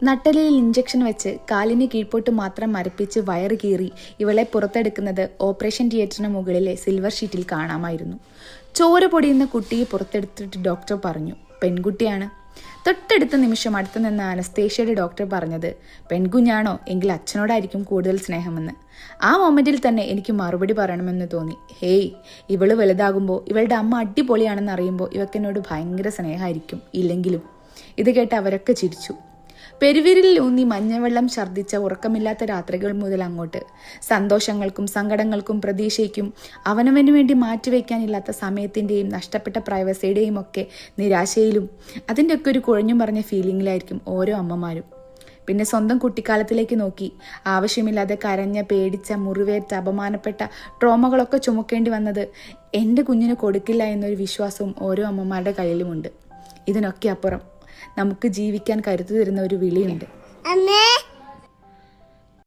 നട്ടലിൽ injection വെച്ച് കാലിന് കീഴ്പോട്ട് മാത്രം മരപ്പിച്ച് വയറ് കീറി ഇവളെ പുറത്തെടുക്കുന്നത് ഓപ്പറേഷൻ തിയേറ്ററിന് മുകളിലെ സിൽവർ ഷീറ്റിൽ കാണാമായിരുന്നു. ചോര പൊടിയുന്ന കുട്ടിയെ പുറത്തെടുത്തിട്ട് ഡോക്ടർ പറഞ്ഞു, പെൺകുട്ടിയാണ്. തൊട്ടടുത്ത നിമിഷം അടുത്ത് നിന്ന് അനസ്തേഷ്യയുടെ ഡോക്ടർ പറഞ്ഞത്, പെൺകുഞ്ഞാണോ എങ്കിൽ അച്ഛനോടായിരിക്കും കൂടുതൽ സ്നേഹമെന്ന്. ആ മൊമെന്റിൽ തന്നെ എനിക്ക് മറുപടി പറയണമെന്ന് തോന്നി. ഹേയ്, ഇവള് വലുതാകുമ്പോൾ ഇവളുടെ അമ്മ അടിപൊളിയാണെന്ന് അറിയുമ്പോൾ ഇവക്കെന്നോട് ഭയങ്കര സ്നേഹമായിരിക്കും ഇല്ലെങ്കിലും. ഇത് കേട്ട് അവരൊക്കെ ചിരിച്ചു. പെരുവിരിൽ ഊന്നി മഞ്ഞവെള്ളം ഛർദ്ദിച്ച ഉറക്കമില്ലാത്ത രാത്രികൾ മുതൽ അങ്ങോട്ട് സന്തോഷങ്ങൾക്കും സങ്കടങ്ങൾക്കും പ്രതീക്ഷയ്ക്കും അവനവന് വേണ്ടി മാറ്റിവെക്കാനില്ലാത്ത സമയത്തിൻ്റെയും നഷ്ടപ്പെട്ട പ്രൈവസിയുടെയും ഒക്കെ നിരാശയിലും അതിൻ്റെയൊക്കെ ഒരു കുഴഞ്ഞു പറഞ്ഞ ഫീലിങ്ങിലായിരിക്കും ഓരോ അമ്മമാരും. പിന്നെ സ്വന്തം കുട്ടിക്കാലത്തിലേക്ക് നോക്കി ആവശ്യമില്ലാതെ കരഞ്ഞ, പേടിച്ച, മുറിവേറ്റ, അപമാനപ്പെട്ട ട്രോമകളൊക്കെ ചുമക്കേണ്ടി വന്നത് എൻ്റെ കുഞ്ഞിന് കൊടുക്കില്ല എന്നൊരു വിശ്വാസവും ഓരോ അമ്മമാരുടെ കയ്യിലുമുണ്ട്. ഇതിനൊക്കെ അപ്പുറം നമുക്ക് ജീവിക്കാൻ കരുത്തു തരുന്ന ഒരു വിളിയുണ്ട്.